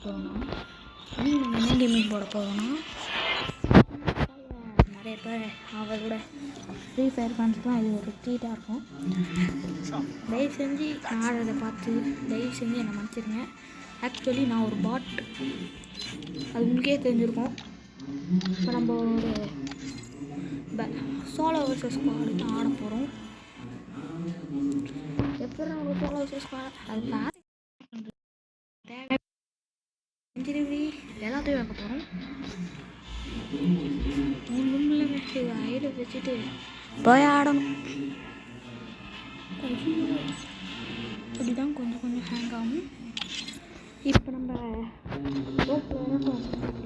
போகிறோம்னா நீங்கள் நம்ம என்ன கேமிங் போட போகிறோம்னா நிறைய பேர் அவரோட ஃப்ரீ ஃபயர் ஃபேன்ஸ்க்குலாம் இது ஒரு ட்ரீட்டாக இருக்கும். தயவு செஞ்சு நான் ஆடுறதை பார்த்து தயவு செஞ்சு என்னை மன்னிச்சிருங்க. ஆக்சுவலி நான் ஒரு பாட், அது உங்களுக்கே தெரிஞ்சிருக்கும். இப்போ நம்ம ஒரு சோலோ வர்சஸ் ஸ்குவாடு தான் ஆட போகிறோம். எப்படி நம்ம சோலோ வர்சஸ் ஸ்குவாட் அது செஞ்சுரி எல்லாத்தையும் வைக்க போகிறோம். இல்லைங்க, இது ஐடியா வச்சுட்டு போய் ஆடணும். இப்படிதான் கொஞ்சம் கொஞ்சம் ஹேங் ஆகும். இப்போ நம்ம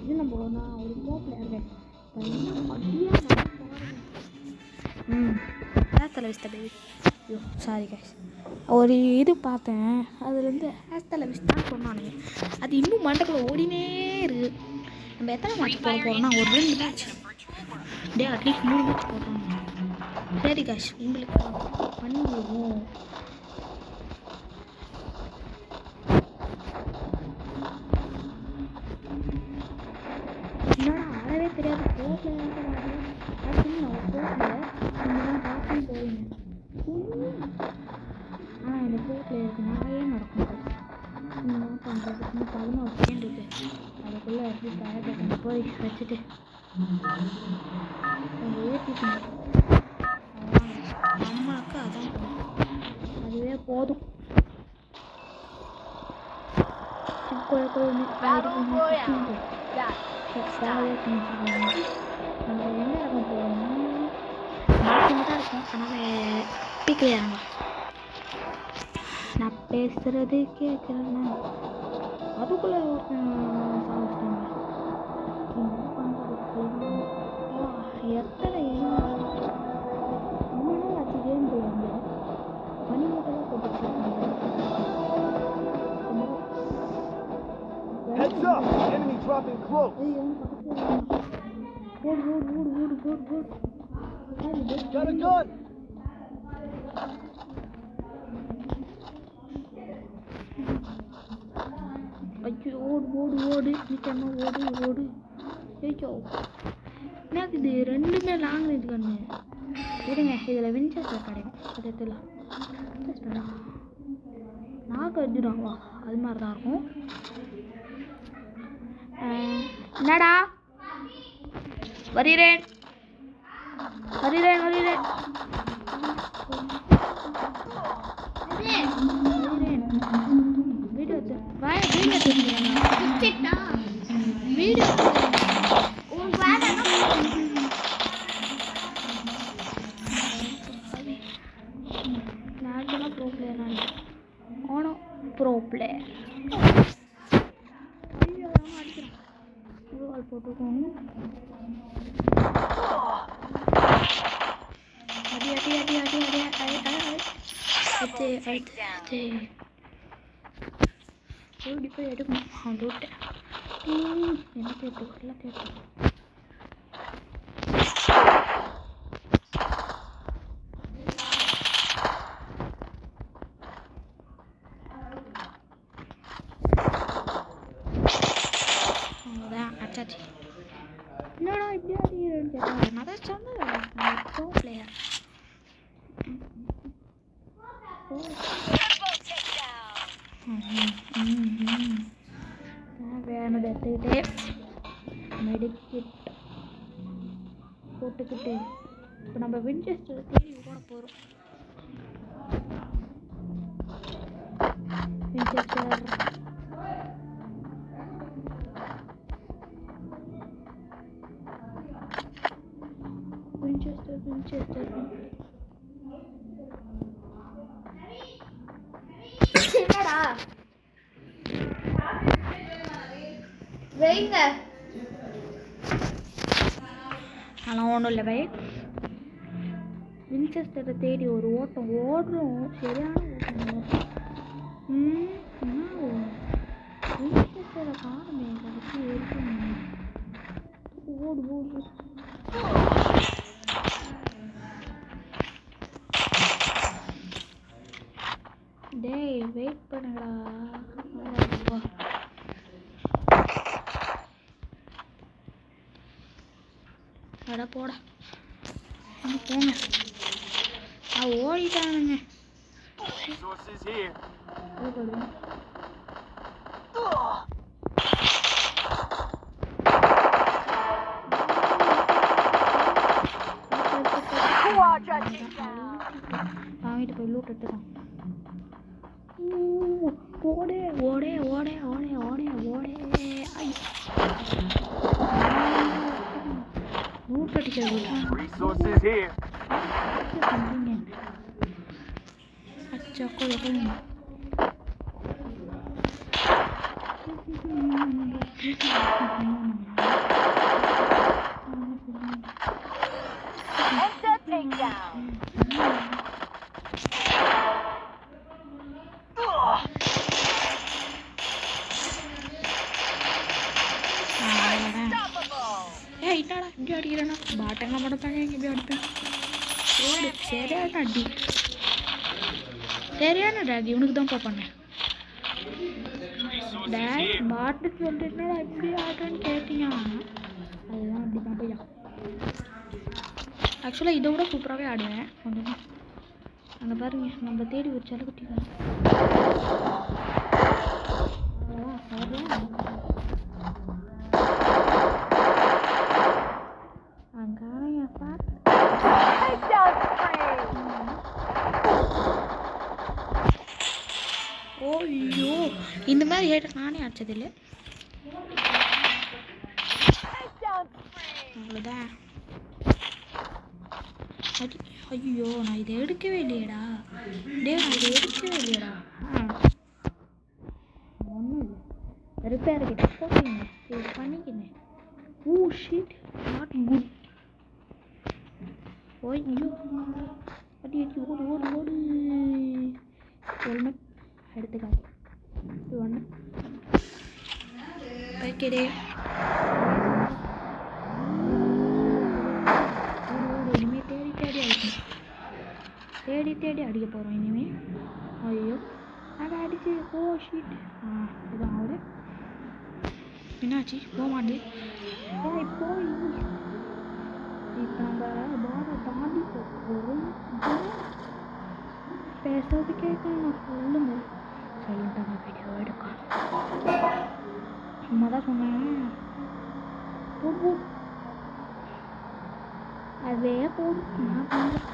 இது நம்ம நான் ஒரு போப்பில் இருக்கேன். ஹேஸ்தலை விஸ்தா பேபி, ஐயோ சாரி கைஸ், ஒரு இது பார்த்தேன், அதுலேருந்து ஹேஸ்தலை விஸ்தான்னு சொன்னானுங்க. அது இன்னும் மண்டக்குள்ள ஓடினே இருக்குது. நம்ம எத்தனை மேட்ச் போட போகிறோம்னா ஒரு 2 மேட்ச் அட்லீஸ்ட் 3 மேட்ச் போடுறோம். சரி கைஸ், உங்களுக்கு பண்ணிடுவோம். என்னோட ஆடவே தெரியாது. போட்டில் ஆக்சுவலி நான் போட்டில் நீங்கள் பார்த்து போவீங்க. ஆனால் இந்த போட்டில் இருக்கு நிறைய நடக்கும். என்ன பண்ணுறது, இன்னும் 11 செகண்ட் இருக்குது. அதுக்குள்ளே எப்படி தயாரிக்க போய் வச்சுட்டு கொஞ்சம் ஏற்றிக்கணும். நம்மளுக்கு அதான் அதுவே போதும். நம்ம என்ன இறங்க போகிறோம்னா தான் இருக்கும். ஆனால் பிக்கலையாங்க நான் பேசுகிறது கேட்குறேன்னா அதுக்குள்ளே சாப்பிட்டாங்க. என்ன பண்ணுறது, எத்தனை ரொம்ப நாள் ஆச்சு கேம் போயிருந்த மணி மட்டும் போட்டுருக்காங்க. ஐயோ ஓடு நிச்சயமா ஓடு. ஐயோ எனக்கு இது ரெண்டுமே லாங் ரேஞ்ச் கண்ணு. இருங்க, இதில் வின்செஸ்டர் கிடைக்கும். பக்கத்தில் வின்செஸ்டரா நாக்கு வச்சுடுவாங்களா, அது மாதிரி தான் இருக்கும். என்னடா வருகிறேன் வீடியோ ப்ரோ பிளேயர் போட்டுக்கோங்க. ஓடி போய் எடுக்கணும். விட்டேன் என்ன கேட்டு எல்லாம் கேட்டேன். என்னடா இப்படி ஆடிக்கிறேன்னு கேட்டேன். நான் தான் சொன்னேன் ப்ரோ பிளேயர். வேணுது எடுத்துக்கிட்டே மெடிக்கிட் போட்டுக்கிட்டு இப்போ நம்ம வின்செஸ்டர் தேடி போட போகிறோம். வின்செஸ்டர் என்னடா வெயிங்க, அதெல்லாம் ஒன்றும் இல்லை பை. வின்செஸ்டரை தேடி ஒரு ஓடுறோம். சரியான ஓட்டம். வின்செஸ்டரை காணுமே கடைசி வரைக்கும். ஓடு டேய் வெயிட் பண்ணுங்கடா. அட போடா போங்க. ஓடிட்டானுங்க. வாங்கிட்டு போய் லூட் எடுத்துக்கலாம். ஓடே ஓடே ஓடே ஓடே ஓடே ஓடே. லூட் அடிக்கிறது அச்சா இட்டாடா இப்படி அடிக்கிறேன்னா பாட்டெல்லாம் படப்பாங்க இப்படி அடிப்பேன். சரியான அடி சரியான டாக். இவனுக்கு தான் பண்ணேன் டேக் பாட்டு சொல்லிட்டுனா எப்படி ஆட்டோன்னு கேட்டீங்க. அதுதான் அப்படி தான் பையா. ஆக்சுவலாக இதை விட சூப்பராகவே ஆடுவேன் கொஞ்சம். அங்கே பாருங்க நம்ம தேடி ஒரு செலக்குட்டி ஐயோ இந்த மாதிரி ஹேட்டர் நானே அடிச்சதில்லை. அவ்வளோதான். ஐயோ நான் இதை எடுக்கவே இல்லையடா. நான் இதை எடுக்கவே இல்லையடா. ஒன்றும் இல்லை ரிப்பேர் கிட்ட போட்டீங்க இது பண்ணிக்கினேன். Sheet not good. ஐயோ அடி அடி ஓடு ஓடு ஓடு. ஹெல்மெட் எடுத்துக்காது இது ஒன்று வைக்கிறே. இனிமேல் தேடி தேடி அடிக்கணும். தேடி தேடி அடிக்க போகிறோம் இனிமேல். ஐயோ அதை அடிச்சு ஷீட். இதுதான் அவரு என்னாச்சு போக மாட்டேன். போய் இப்போ நம்ம பாரை தாண்டி போகிறோம். பேசுறது கேட்கணும் சொல்லுங்க. சைலண்டாக வீடியோ எடுக்கலாம். சும்மா தான் சொன்னேன். அதுவே போதும். நான் பண்ணுறேன்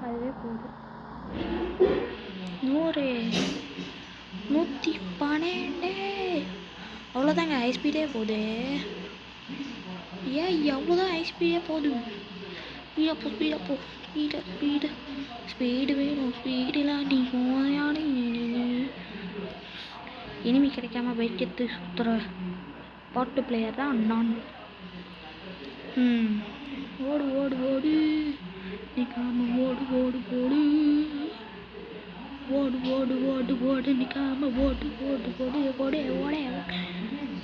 அதுவே போதும். 112 அவ்வளோதாங்க. ஹை ஸ்பீடே போகுது. எவ்வளோதான் ஹை ஸ்பீடே போகுது. ஸ்பீடப்போ ஸ்பீடப்போ ஸ்பீடு ஸ்பீடு வேணும். ஸ்பீடெலாம் நீ போயான இனிமே கிடைக்காம பைக் எடுத்து சுற்றுற பாட்டு பிளேயர் தான் நான். ஓடு ஓடு ஓடு நிற்காம ஓடு ஓடு ஓடு ஓடு ஓடு ஓடு ஓடு நிற்காம ஓடு ஓடு ஓடு ஓடு ஓட.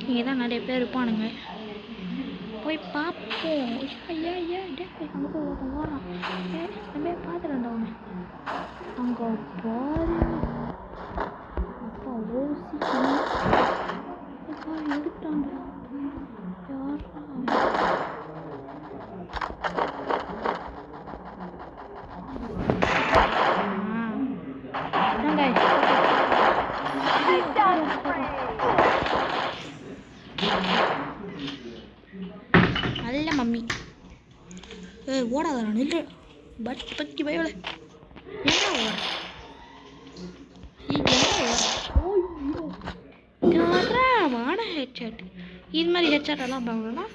இங்கே தான் நிறைய பேர் இருப்பானுங்க. போய் பார்ப்போம். ஐயா அங்கே போய் ஒருத்தன் ஓடுறான். நம்ம பார்த்துறேன்டா அவனை. அங்கே பாரு அப்பா ஓசி எடுத்தாங்க. நல்ல மம்மி ஓடாத நின்று பட் பக்கி பயோட என்ன ஓட ஹெட்செட். இது மாதிரி ஹெட்செட் எல்லாம் பார்க்கணும்னா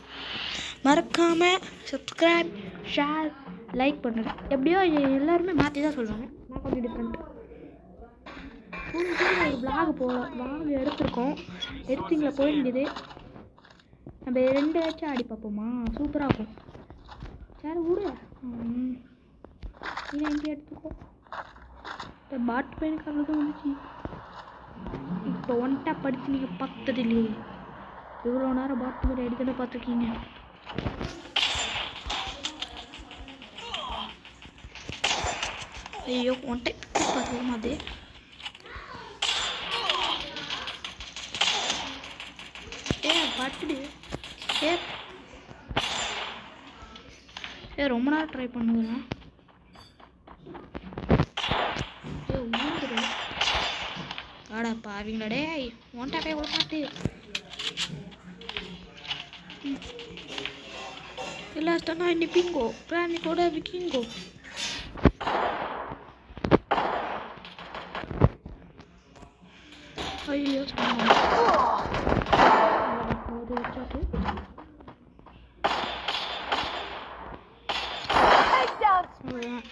மறக்காமல் சப்ஸ்கிரைப் ஷேர் லைக் பண்ணுங்க. எப்படியோ எல்லாருமே மாற்றி தான் சொல்லுவாங்க. நான் கொஞ்சம் டிஃப்ரெண்ட் ஒரு விளாக் எடுத்திருக்கோம். எடுத்தீங்களா போயிருந்தது. நம்ம 2 வச்சு ஆடி பார்ப்போமா? சூப்பராக இருக்கும். சரி விடு. நீ எங்கே எடுத்துக்கோ. இப்போ பாட்டு பையனுக்கு அவ்வளோதான் வந்துச்சு. இப்போ ஒன்ட்டா படித்து நீங்கள் பார்த்தது இல்லையே. இவ்வளோ நேரம் பாட்டு மாதிரி அடிக்கணும் பார்த்துருக்கீங்க. ஐயோ ஒன்ட்டை பார்த்துக்கோமா அது. பாட்டுடு சரி ரொம்ப நேரம் ட்ரை பண்ணுவேன். ஆடாப்பா அவங்களா டேய் ஒன்ட்டா போய் ஒரு பாட்டு எல்லாஸ்டா இன்னி பிங்கோ பிராணி கூட விக்கிங்கோ. ஐயோ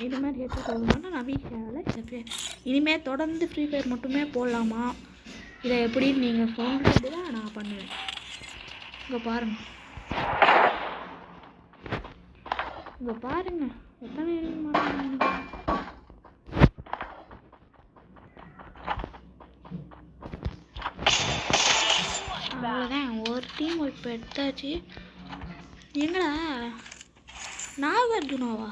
இது மாதிரி ஹெட்செட் போடணும்னா நான் வீட்டில் இனிமேல் தொடர்ந்து ஃப்ரீ ஃபயர் மட்டுமே போடலாமா இதை எப்படின்னு நீங்கள் சொல்கிறது தான் நான் பண்ணுவேன். இங்கே பாருங்கள் எத்தனை அவ்வளோதான் ஒரு டீம் இப்போ எடுத்தாச்சு. எங்கடா நாகார்ஜுனாவா?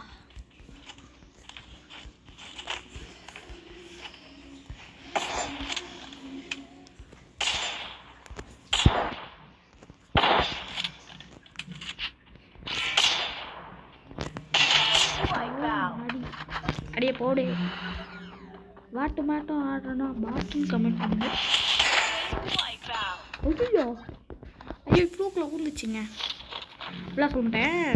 அடியே போடு. வாட்டு மாட்டம் ஆடுறோன்னா பாட்டும் கமெண்ட் பண்ணுங்க. ஐயோ ஃப்ளூக்கில் ஊர்ந்துச்சுங்க. எல்லாம் சொல்ல மாட்டேன்.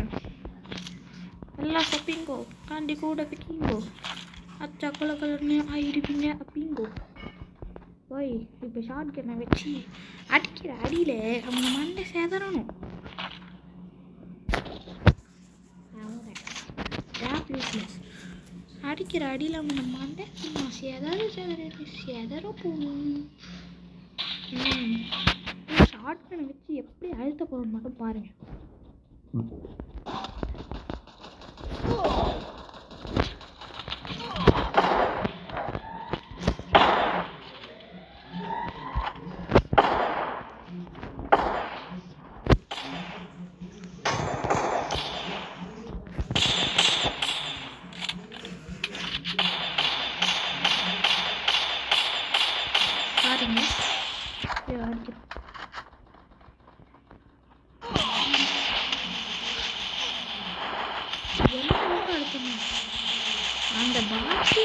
எல்லாம் சப்பிங்கோ காண்டி கூட பிக்கிங்கோ அச்சா கலர்னு ஆயிருப்பீங்க அப்படிங்கோ. ஓய் இப்போ ஷார்ட் கண்ணை வச்சு அடிக்கிற அடியில் அவங்க மண்டை சேதறணும். அடிக்கிற அடியில் அவங்க மண்டை சேதற போகணும். ஷார்ட் கண்ணை வச்சு எப்படி அழுத்த போகிறோம் மட்டும் பாருங்க. பாருங்க அடிக்கிறோம். அந்த பாட்டி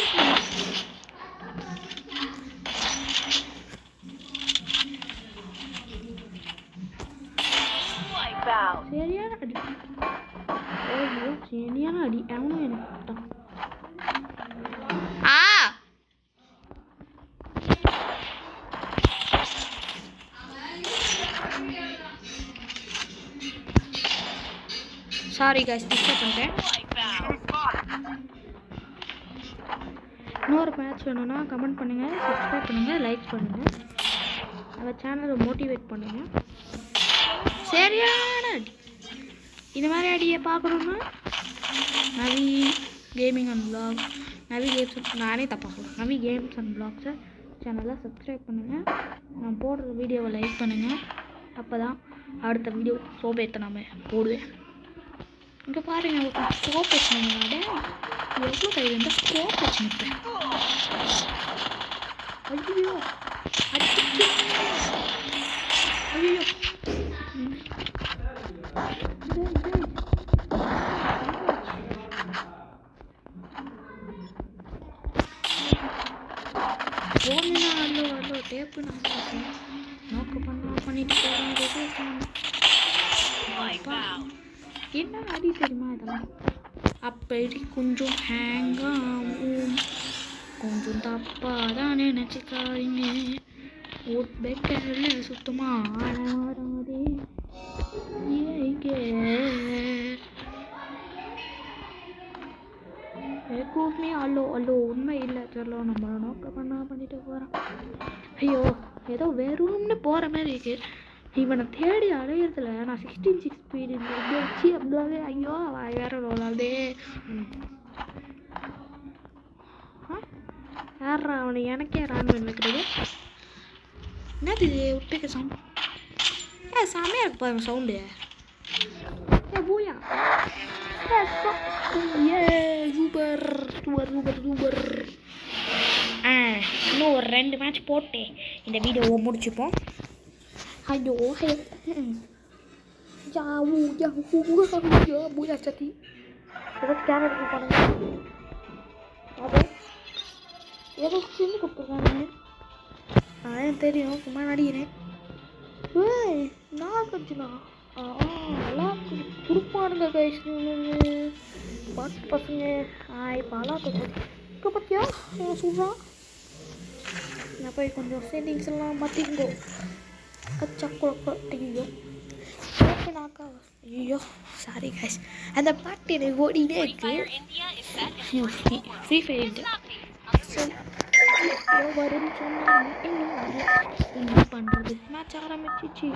சரியான அடி. ஓ சரியான அடி. அவனும் எனக்கு சாரி गाइस டிஸ்டர்ப் பண்ணிட்டேன். இன்னொரு மேட்ச் வேணும்னா கமெண்ட் பண்ணுங்கள், சப்ஸ்கிரைப் பண்ணுங்கள், லைக் பண்ணுங்கள், நம்ம சேனலை மோட்டிவேட் பண்ணுங்கள். சரியான அடி. இது மாதிரி அடியை பார்க்கணுன்னா Navi gaming and vlog Navi games நானே தப்பாக சொல்கிறேன் நவி கேம்ஸ் அண்ட் வ்ளாக்ஸை சேனலை சப்ஸ்கிரைப் பண்ணுங்கள். நான் போடுற வீடியோவை லைக் பண்ணுங்கள். அப்போ தான் அடுத்த வீடியோ சோபேத்தனாம போடுவேன். இங்கே பாருங்க ஸ்கோப் வச்சுருந்தாடே எவ்வளோ கையில் இருந்தால் ஸ்கோப் வச்சுருப்பேன். ஐயோ ஐயோ போனா அல்லோ டேப்பு நான் நோக்கு பண்ணிட்டு போகிறேன். என்ன அடி தெரியுமா இதெல்லாம்? அப்படி கொஞ்சம் ஹேங் ஆகும், கொஞ்சம் தப்பாக தான் நினச்சிக்காதீங்க. ஓட் பெக்கரில் சுத்தமாக ஆடாதே. கூப்பினே அல்லோ உண்மை இல்லை சொல்ல நம்ம நோக்க பண்ணிட்டு போகிறான். ஐயோ ஏதோ வெறும்னு போகிற மாதிரி இருக்கு. இவனை தேடி அலையிறதுல நான் 16 ஸ்பீடு வச்சு அப்படியே ஐயோ வேற ரோலாதே. யாரா அவனை எனக்கே ரான் வைக்கிறது? என்னது விட்டுக்க சவுண்ட்? செமையாக இருக்கு பாருங்க சவுண்டு. பூயா சூப்பர் சூப்பர் சூப்பர் சூப்பர். இன்னும் ஒரு 2 மேட்ச் போட்டு இந்த வீடியோவை முடிச்சுப்போம். ஐயோ ஜாவு ஜாவு ஜாவு சத்தி ஏதோ ஸ்கேன் எடுத்து போனேங்க. அது ஏதோ சின்ன கொடுத்துருக்காங்க. அதான் தெரியும், சும்மா நடிக்கிறேன். ஏய் நான் கட்சினா நல்லா கொடுப்பானுங்க கைஸ். பாட்டு பசங்க இப்போ இப்போ பார்த்தியா சொல்கிறான். நான் போய் கொஞ்சம் செட்டிங்ஸ் எல்லாம் மாற்றிக்கோ. கச்சா குழப்போ நாக்கா. ஐயோ சாரி கைஸ், அந்த பாட்டு எனக்கு ஓடினே இருக்கு. ஃப்ரீ ஃபயர் வரும்னு சொன்னாங்க. என்ன பண்ணுறது, மேட்ச் ஆரம்பிச்சிச்சு.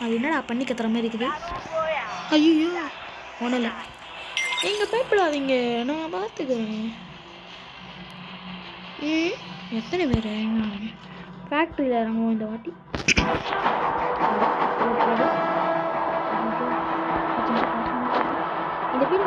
அது என்னடா பண்ணி கத்துற மாதிரி இருக்குது. ஐயோ ஒன்றும் இல்லை, நீங்கள் பயப்படாதீங்க, நான் பார்த்துக்கிறேன். எத்தனை பேர் ஃபேக்ட்ரியில் இறங்குவோம் இந்த வாட்டி. இந்த வீடு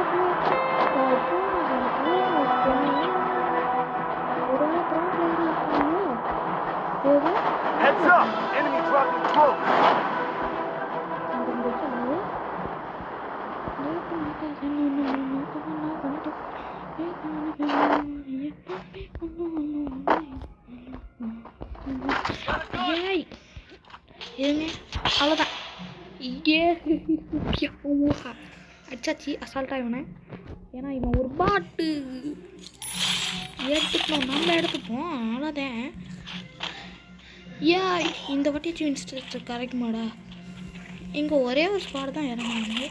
அவ்வளோதான். அச்சாச்சி அசால்ட்டாக இவனை, ஏன்னா இவன் ஒரு பாட்டு எடுத்துப்போம், நம்ம எடுத்துப்போம் அவ்வளோதான். இந்த வாட்டியாச்சும் இன்ஸ்ட்ரக்டர் கரெக்டுமாடா. இங்கே ஒரே ஒரு ஸ்பாட் தான் இறங்குறாங்க.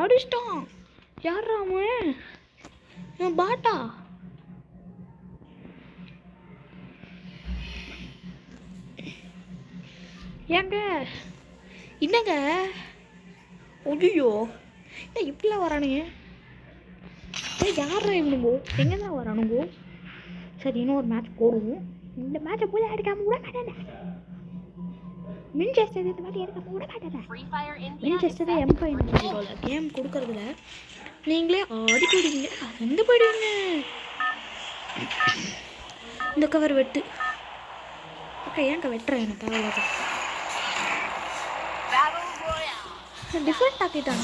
அடிச்சிட்டான். யாரா அவன்? இவன் பாட்டா? ஏங்க என்னங்க? ஐயோ இப்படிலாம் வரானுங்க. யாரா இவனுங்கோ? எங்கே தான் வரானுங்கோ? சரி இன்னும் ஒரு மேட்ச் போடுவோம். இந்த மேட்சை போய் எடுக்காம கூட மாட்டேன். வின்செஸ்டர் இந்த மாதிரி எடுக்காம கூட மாட்டேன். வின்செஸ்டர் M5 கேம் கொடுக்கறதுல நீங்களே ஆடி போயிடுவீங்க, அறந்து போயிடுவீங்க. இந்த கவர் வெட்டு. ஓகே ஏங்க வெட்டுறேன், எனக்கு தேவையில்லாத டிஃப்ரெண்ட் ஆக்கிட்டாங்க.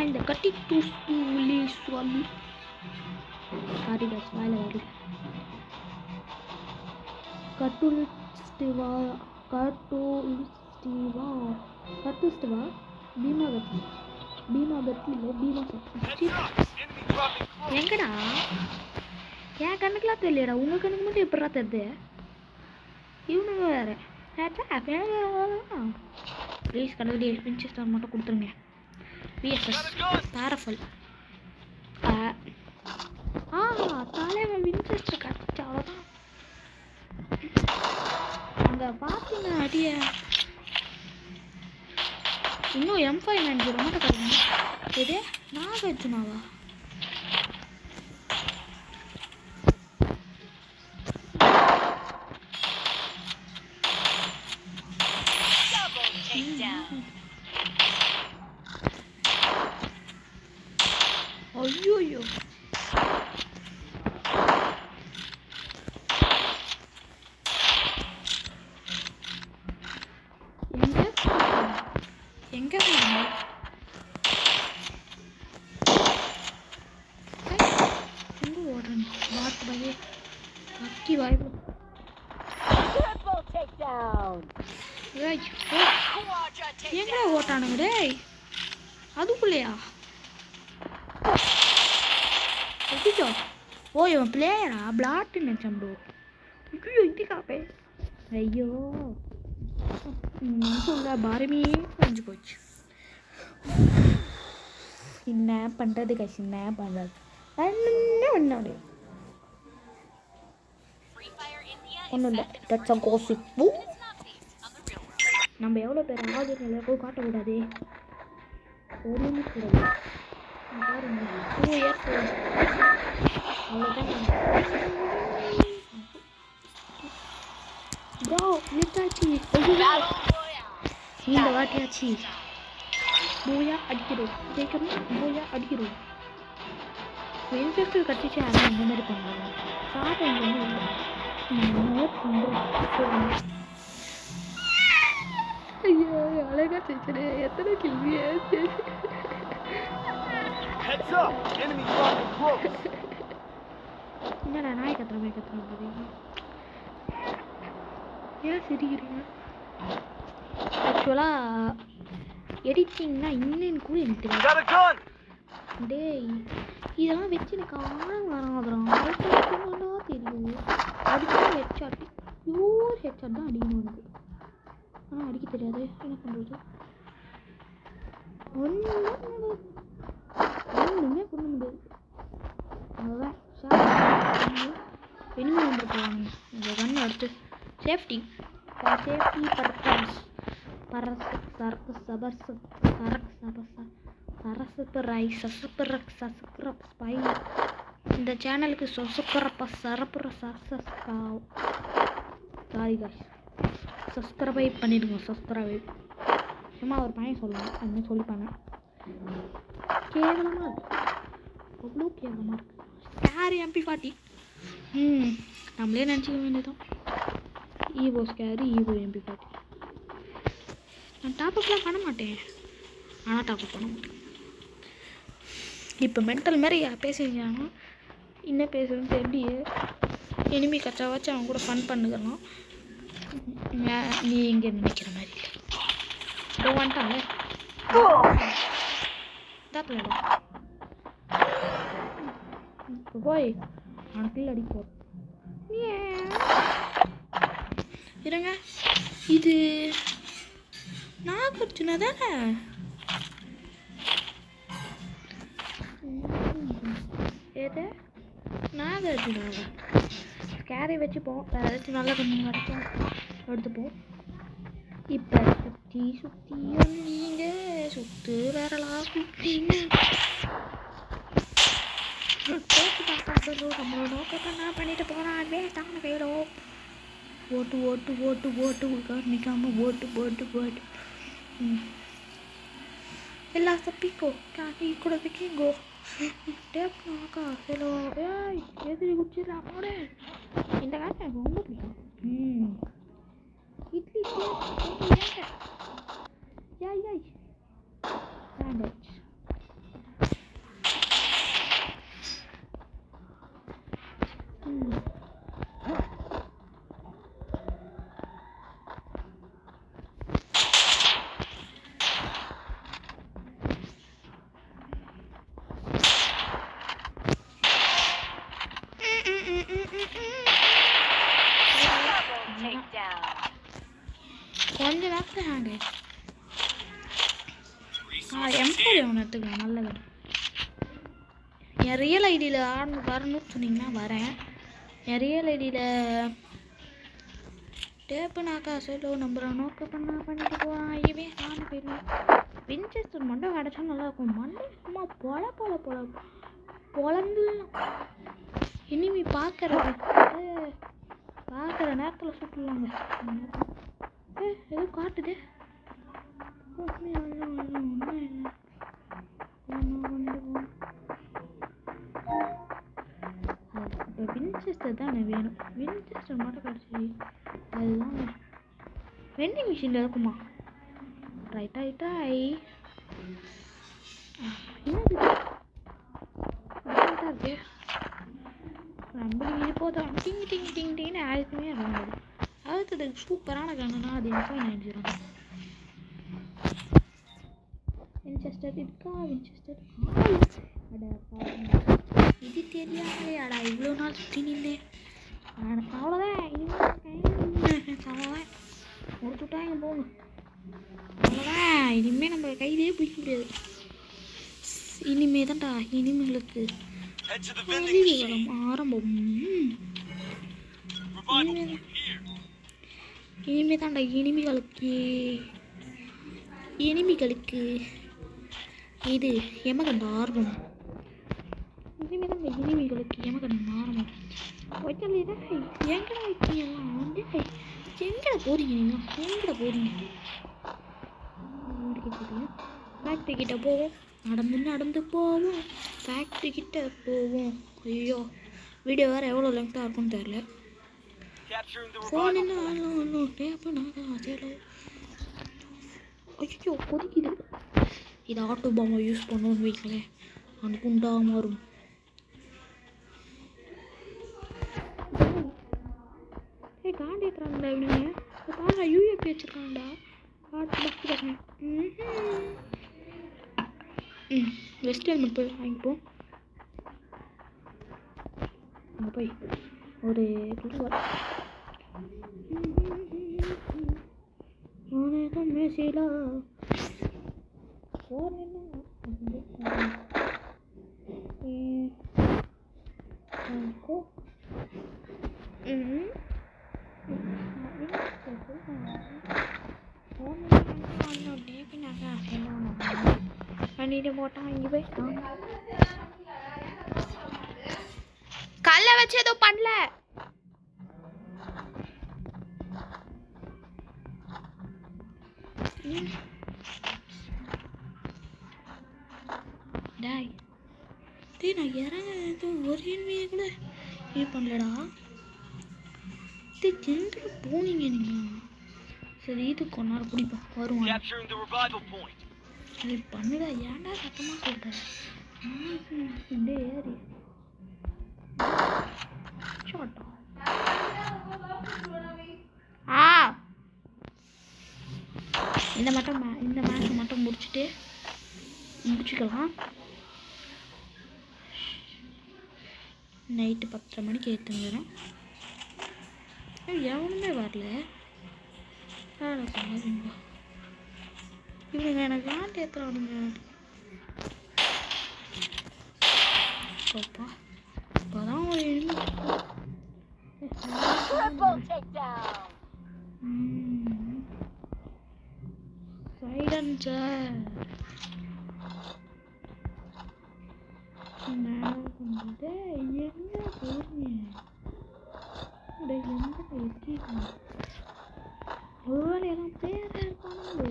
இந்த கட்டி தூளி சுவாமி சாரி பஸ் வாயில வரல. கட்டுலிஸ்டிவா பீமாகத்தி இல்லை பீமாகத்தி. எங்கடா என் கண்ணுக்கெல்லாம் தெரியலடா, உங்கள் கண்ணுக்கு மட்டும் எப்படா தெரியுது? இவனுங்க வேறு ப்ளீஸ் கடவுளே வின்செஸ்டர் மட்டும் கொடுத்துருங்க. விஎஸ்எஸ் பேரஃபல் தலைவன் வின்செஸ்டர் கிடச்சா அவ்வளோதான். அங்கே பார்த்தீங்க அடிய இன்னும் M5 மட்டும் கிடைக்குங்க. எது நாகார்ஜுனாவா? ஐயோ எங்க ஓடுறேன் பாட்டு பையே அக்கி வாய்ப்பு. எங்க ஓட்டானுங்க டேய் அதுக்குள்ளையா? ஐயோ ஓ இவன் பிளேயரா? பிளாட்டு நினச்சேன் ப்ரோ. ஐயோ இது காப்பே. ஐயோ சொல்ல பாரமே குறைஞ்சி போச்சு. என்ன பண்ணுறது கட்சி, என்ன பண்ணுறது ஒன்று ஒன்றும் இல்லை. That's a gossip. நம்ம எவ்வளோ பேர் ஆகுதுன்னு போய் காட்டக்கூடாது. ஒன்றுமே கூடாது. பாருங்க 2 இயர்ஸ் அவ்வளோதான். ப்ரோ நிறுத்தாச்சு. இந்த வாட்டியாச்சு பூயா அடிக்கிறோம். கேட்கணும் பூயா அடிக்கிறோம். இன்ஃபெக்டர் கட்டிச்சு. ஆனால் இந்த மாதிரி பண்ணுறாங்க. சாப்பிட ஐயோ அழகா செஞ்சு எத்தனை கேள்வியா என்னடா நாய் கத்துற மாதிரி கத்துற ஏன் சிரிக்கிறீங்க ஆக்சுவலாக எடிட்டிங்னா இன்னும் கூட எனக்கு தெரியும் டேய் இதெல்லாம் வச்சு எனக்கு ஆழம் வராதுறான் தெரியும் அதுக்கு ஹெட்ஷாட் பியூர் ஹெட்ஷாட் தான் அடிக்கணும் எனக்கு ஆனால் அடிக்க தெரியாது என்ன பண்ணுறது ஒன்றுமே பண்ண முடியாது அதுதான் எனிமே வந்துருக்காங்க இந்த கண்ணை அடுத்து சேஃப்டி பர்பஸ் பரசு சரக்கு சபர்சு சரக்கு சபசா சரசுப்பு ரைஸ் சசுப்புரக் சசுக்குரப் ஸ்பை இந்த சேனலுக்கு சொசுக்குறப்ப சரப்புற சஸ்காவ் சாரி காய்ஸ் சப்ஸ்கிரைப் பண்ணிடுங்க சப்ஸ்கிரைப் சும்மா ஒரு பையன் சொல்லுவாங்க அதுமாதிரி சொல்லிப்பாங்க கேவலமாக இருக்கு அவ்வளோ கேவலமாக இருக்குது ஸ்கேர் MP40 நம்மளே நினச்சிக்க வேண்டியதான் ஈவோ ஸ்கேரு ஈவோ MP40 நான் டாப்அப்லாம் பண்ண மாட்டேன் ஆனால் டாப்அப் பண்ண மாட்டேன் இப்போ மென்டல் மாதிரி பேசிக்கிறாங்க இன்னும் பேசுகிறேன்னு தெரியலையே எனிமி கச்சா வச்சு அவன் கூட ஃபன் பண்ணுக்கலாம் நீ எங்கே நினைக்கிற மாதிரி இல்லை இதோ வந்துட்டாங்க போய் அவனுக்கு அடிப்போம் இருங்க இது நாகார்ஜுனா தானே எது நாகார்ஜுனாவா ஸ்கேரை வச்சுப்போம் வேறு ஏதாச்சும் நல்லா கொஞ்சம் கிடைக்கும் எடுத்துப்போம் இப்போ சுற்றி சுற்றி வந்தீங்க சுற்று வரலா சுற்றிங்க நம்மளோட நோக்கத்தை நான் பண்ணிட்டு போகிறான் வேஸ்டான கையிலோ ஓட்டு ஓட்டு ஓட்டு ஓட்டு கவனிக்காமல் ஓட்டு ஓட்டு ஓட்டு எல்லா தப்பிக்கோ காட்டி கூட வைக்கிங்கோ டேப்னாக்கா ஹலோ ஏய் எதிரி குடிச்சிடலாம் போடு இந்த காட்டு எனக்கு ரொம்ப பிடிக்கும் இட்லி ஏய் ஏய் சாண்ட்விச் கொஞ்ச நேரத்தில் ஹேண்ட் M4 ஒன்று எடுத்துக்கலாம் நல்லது என் ரியல் ஐடியில் வரணும்னு சொன்னீங்கன்னா வரேன் என் ரியல் ஐடியில் டேப்பு நாக்கா செல்லோ நம்புகிறோம் நோக்க பண்ணிட்டு போகிறான் ஐயவே நான் போயிடலாம் வின்செஸ்டர் மண்டை கிடச்சா நல்லாயிருக்கும் மண்டை சும்மா பொழந்துலாம் இனிமே பார்க்குற நேரத்தில் சுட்டுலாங்க ஏதோ காட்டுது இப்போ வின்செஸ்டர் தான் எனக்கு வேணும் வின்செஸ்டர் மட்டும் கிடச்சி அதுதான் வெண்டிங் மிஷினில் இருக்குமா ரைட்டாய் என்னது இருக்கு ரொம்ப இது போதும் டிங் டிங் டிங் டிங்னு ஆயிரத்துமே இறங்காது அடுத்தது சூப்பரான கண்ணுனா அது எனக்கு நினைச்சிடும் வின்செஸ்டர் இருக்கா வின்செஸ்டர் இது தெரியாமலே அடா இவ்வளோ நாள் சுற்றி நின்றேன் அவ்வளோதான் அவ்வளோதான் முடிச்சுட்டாங்க போங்க அவ்வளோதான் இனிமேல் நம்ம கையிலேயே பிடிக்க முடியாது இனிமே தான்டா இனிமேலுக்கு ஆரம்பம் இனிமே தான்டா இனிமிகளுக்கு இது எமகண்ட ஆர்வம் இனிமே தான்டா இனிமிகளுக்கு எமகண்ட ஆரம்பம் எங்கடா வைக்கலாம் வந்து எங்கடா போறீங்க நீங்கள் எங்கடா போறீங்க ஃபேக்ட்ரி கிட்ட போவோம் நடந்து போவோம் ஃபேக்ட்ரி கிட்ட போவோம் ஐயோ வீடியோ வேறு எவ்வளோ லெங்க்த்தாக இருக்கும்னு தெரில ஃபோன் என்ன டேப்பு நாங்கள் ஐயோ கொதிக்குது. இது ஆட்டோ பாம்பை யூஸ் பண்ணோன்னு வைக்கலேன், அந்த குண்டா மாறும். காண்டி ஏற்றுறாங்கடா இவனுங்க. பாருடா யூஏபி வச்சுருக்காங்கடா. வெஸ்ட் ஹெல்மெட் போய் வாங்கிப்போம். அங்கே போய் ஒரு மேசிலா போட்டான். இங்கே போய் கல்ல வச்சு ஏதோ பண்ணல. டாய் டேய் நான் இறங்க ஒரு என்மையை கூட இது பண்ணலடா. எங்கே போனீங்க நீங்கள்? சரி இது கொஞ்ச நேரம் பிடிப்போம் வருவாங்க. சரி பண்ணுடா, ஏன்டா சத்தமாக சொல்கிறேன். ஏறி இந்த மேட்ச் மட்டும் முடிச்சுக்கலாம். நைட்டு 10:30 மணிக்கு ஏற்றுங்கிறேன். எவனுமே வரல. இவனுங்க எனக்கு காண்டி ஏற்றுறானுங்க. அப்பா இப்போதான் ஒரு சைலன்சர் எங்க போறீங்க? ஒருவேளை எல்லாம் பேர இருப்பானு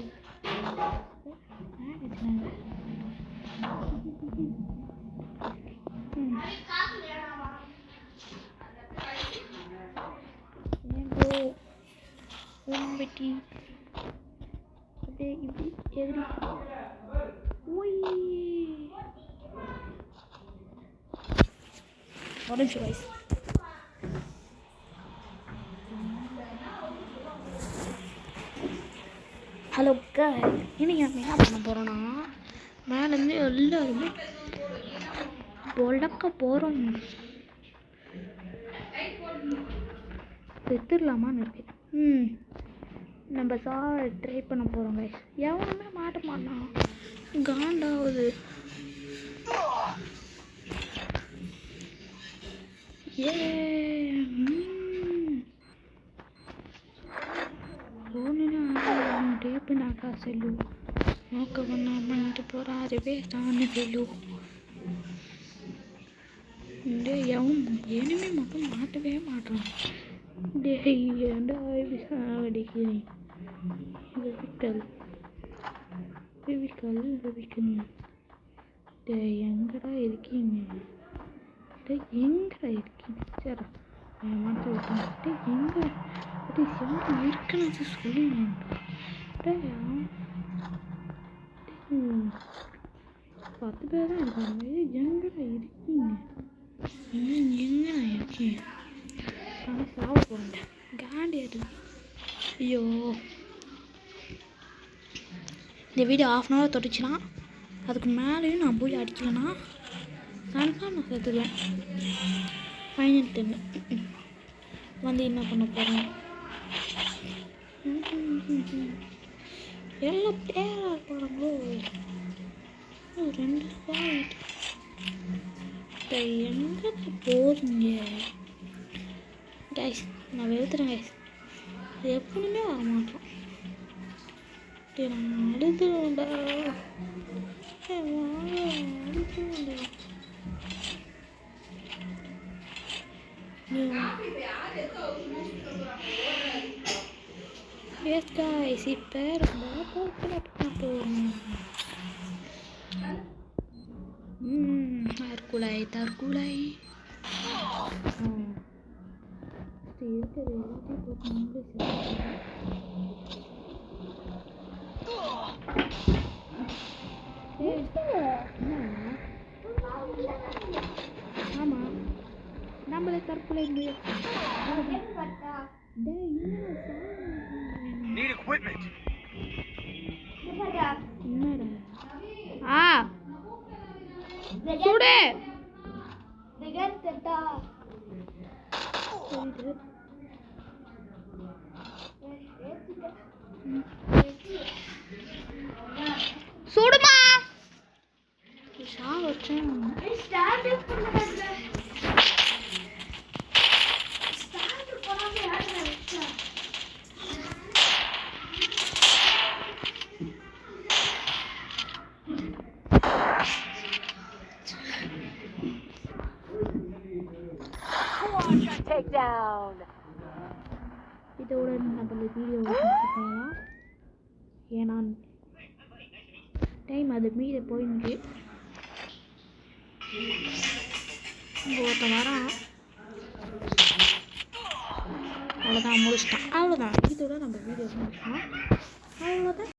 பெட்டி அப்படியே இப்படி எதிரி orange rice. ஹலோ guys, இன்னைக்கு நம்ம என்ன பண்ண போகிறோன்னா மேலேருந்து எல்லாருமே பொழக்க போகிறோம். செத்துடலாமான்னு இருக்கு. நம்ம ட்ரை பண்ண போகிறோம் guys. எவனுமே மாட்ட மாட்டான், காண்டாவது. டேப்புனாக்கா செல்லு நோக்க பண்ணா பண்ணிட்டு போறாருவே தானே செல்லு. எவன் இனிமே மட்டும் மாட்டவே மாட்டான். ஏண்டா அடிக்கிறேன். எங்கடா இருக்கீங்க? எங்கடா இருக்கீங்க? சரி மாட்ட விட்டு எங்க இருக்குன்னு சொல்லுங்க. 10 பேர் தான் இருக்காங்க. எங்கடா இருக்கீங்க? எங்கடா இருக்கீங்க? ஆனால் சாவ போகிறேன். காண்டியாது. ஐயோ இந்த வீடியோ 1/2 hour தொட்டுச்சுன்னா அதுக்கு மேலேயும் நான் போய் அடிக்கலைன்னா கன்ஃபார்ம் நான் செத்துடுவேன். ஃபைனல் 10 வந்து என்ன பண்ண போகிறேன்? எல்லாம் பேராக இருப்பாங்களோ. 2 பாயிண்ட் எங்கே போகிறீங்க கைஸ்? நான் வெறுத்துறேன் கைஸ். அது எப்பவுமே வரமாட்டோம். நான் அழுதுண்டா அழுதுண்டா. எஸ் கைஸ், இப்போ ரொம்ப போகிறோம். தற்கொலை இருக்கிறது எல்லாத்தையும் போட்டு ஆமா நம்மளே தற்கொலை சுடு சுடுமா சாவச்சேன் இதோட நம்ம வீடியோ முடிச்சுக்கலாம். ஏன்னா டைம் அது மீறி போயிருக்கு. ஒருத்தன் வரான். அவ்வளோதான் முடிச்சிட்டான். அவ்வளோதான் இதோட நம்ம வீடியோ முடிச்சிட்டோம். அவ்வளோதான்.